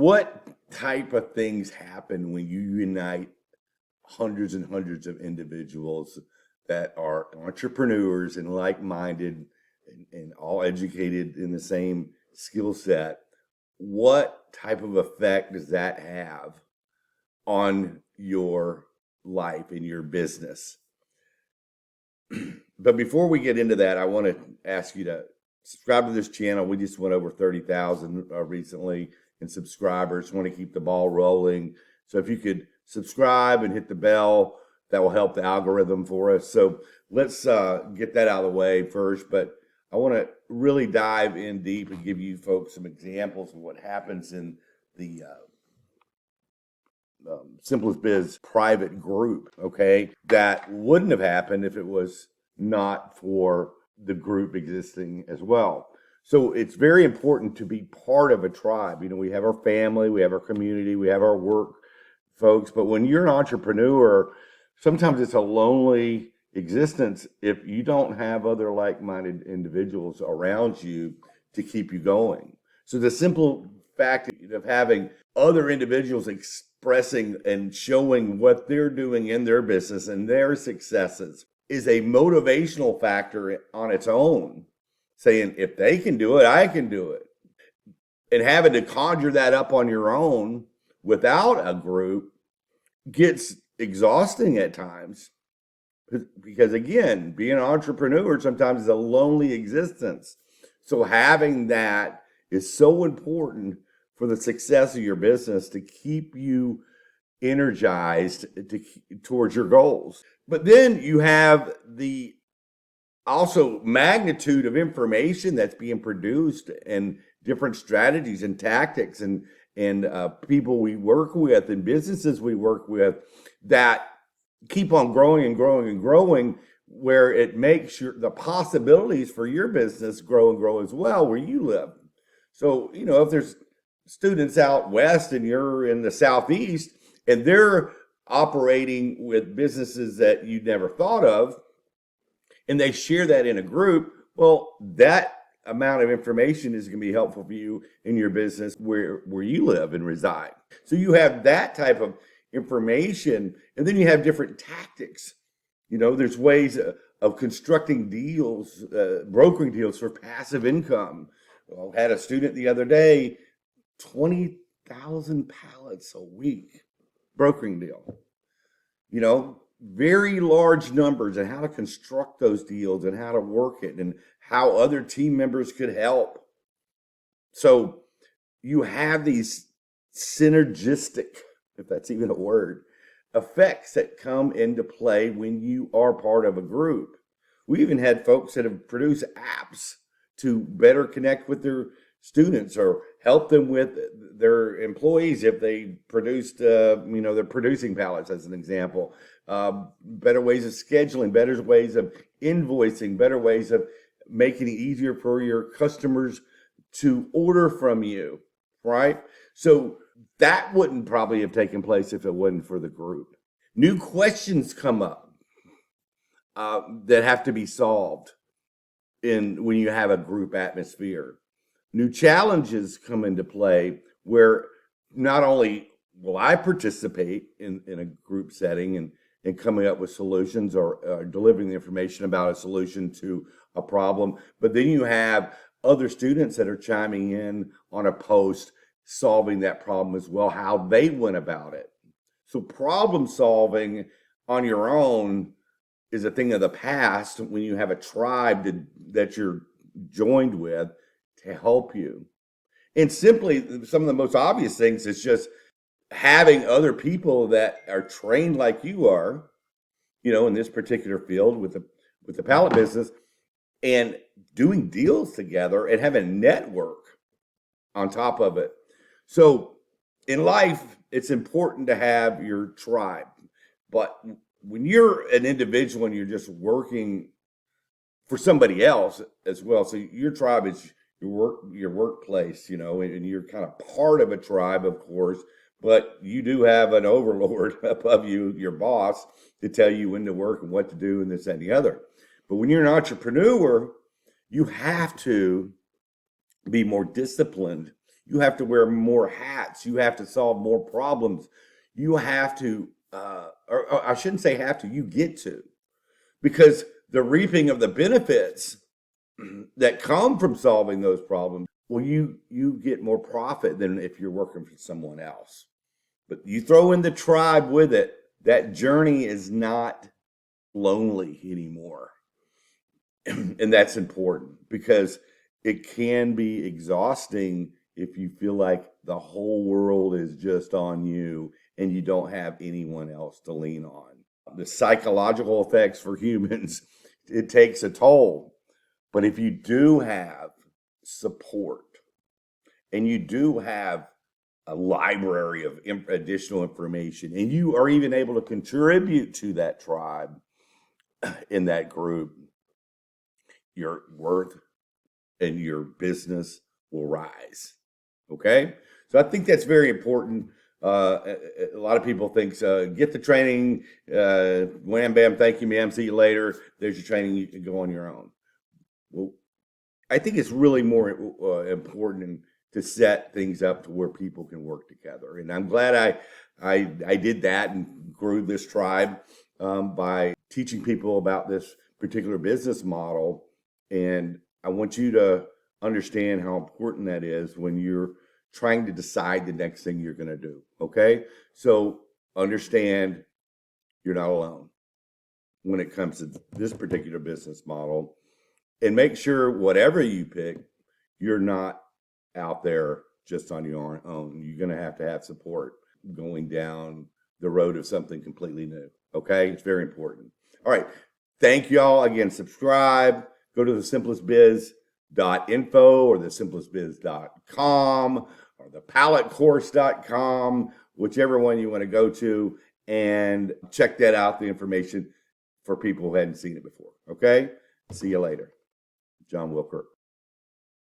What type of things happen when you unite hundreds and hundreds of individuals that are entrepreneurs and like-minded and all educated in the same skill set? What type of effect does that have on your life and your business? But before we get into that, I want to ask you to subscribe to this channel. We just went over 30,000 recently in subscribers. Want to keep the ball rolling. So if you could subscribe and hit the bell, that will help the algorithm for us. So let's get that out of the way first. But I want to really dive in deep and give you folks some examples of what happens in the Simplest Biz private group, okay, that wouldn't have happened if it was not for the group existing as well. So it's very important to be part of a tribe. You know, we have our family, we have our community, we have our work folks, but when you're an entrepreneur, sometimes it's a lonely existence if you don't have other like-minded individuals around you to keep you going. So the simple fact of having other individuals expressing and showing what they're doing in their business and their successes is a motivational factor on its own, saying, if they can do it, I can do it. And having to conjure that up on your own without a group gets exhausting at times. Because again, being an entrepreneur sometimes is a lonely existence. So having that is so important for the success of your business to keep you energized towards your goals. But then you have the also magnitude of information that's being produced and different strategies and tactics and people we work with and businesses we work with that keep on growing and growing and growing, where it makes the possibilities for your business grow and grow as well where you live. So, you know, if there's students out west and you're in the southeast and they're operating with businesses that you never thought of, and they share that in a group, well, that amount of information is going to be helpful for you in your business where you live and reside. So you have that type of information, and then you have different tactics. You know, there's ways of constructing deals, brokering deals for passive income. Well, I had a student the other day, 20,000 pallets a week, brokering deal. You know, very large numbers, and how to construct those deals and how to work it and how other team members could help. So you have these synergistic, if that's even a word, effects that come into play when you are part of a group. We even had folks that have produced apps to better connect with their students or help them with their employees if they produced, they're producing pallets as an example. Better ways of scheduling, better ways of invoicing, better ways of making it easier for your customers to order from you, right? So that wouldn't probably have taken place if it wasn't for the group. New questions come up that have to be solved when you have a group atmosphere. New challenges come into play where not only will I participate in a group setting and coming up with solutions or delivering the information about a solution to a problem, but then you have other students that are chiming in on a post solving that problem as well, how they went about it. So problem solving on your own is a thing of the past when you have a tribe that you're joined with to help you. And simply, some of the most obvious things is just having other people that are trained like you are, you know, in this particular field with the pallet business, and doing deals together and having a network on top of it. So in life, it's important to have your tribe. But when you're an individual and you're just working for somebody else as well, so your tribe is your workplace, you know, and you're kind of part of a tribe, of course, but you do have an overlord above you, your boss, to tell you when to work and what to do and this and the other. But when you're an entrepreneur, you have to be more disciplined You have to wear more hats. You have to solve more problems. You have to, or I shouldn't say have to, you get to, because the reaping of the benefits that come from solving those problems, well, you get more profit than if you're working for someone else. But you throw in the tribe with it, that journey is not lonely anymore. And that's important because it can be exhausting if you feel like the whole world is just on you and you don't have anyone else to lean on. The psychological effects for humans, it takes a toll. But if you do have support and you do have a library of additional information and you are even able to contribute to that tribe in that group, your worth and your business will rise. Okay? So I think that's very important. A lot of people think, get the training, wham, bam, thank you, ma'am, see you later. There's your training, you can go on your own. Well, I think it's really more important to set things up to where people can work together. And I'm glad I did that and grew this tribe by teaching people about this particular business model. And I want you to understand how important that is when you're trying to decide the next thing you're going to do. Okay? So understand you're not alone when it comes to this particular business model. And make sure whatever you pick, you're not out there just on your own. You're going to have support going down the road of something completely new. Okay? It's very important. All right. Thank you all. Again, subscribe. Go to the simplestbiz.info or the simplestbiz.com or the palettecourse.com, whichever one you want to go to, and check that out, the information for people who hadn't seen it before. Okay? See you later. John Wilkert.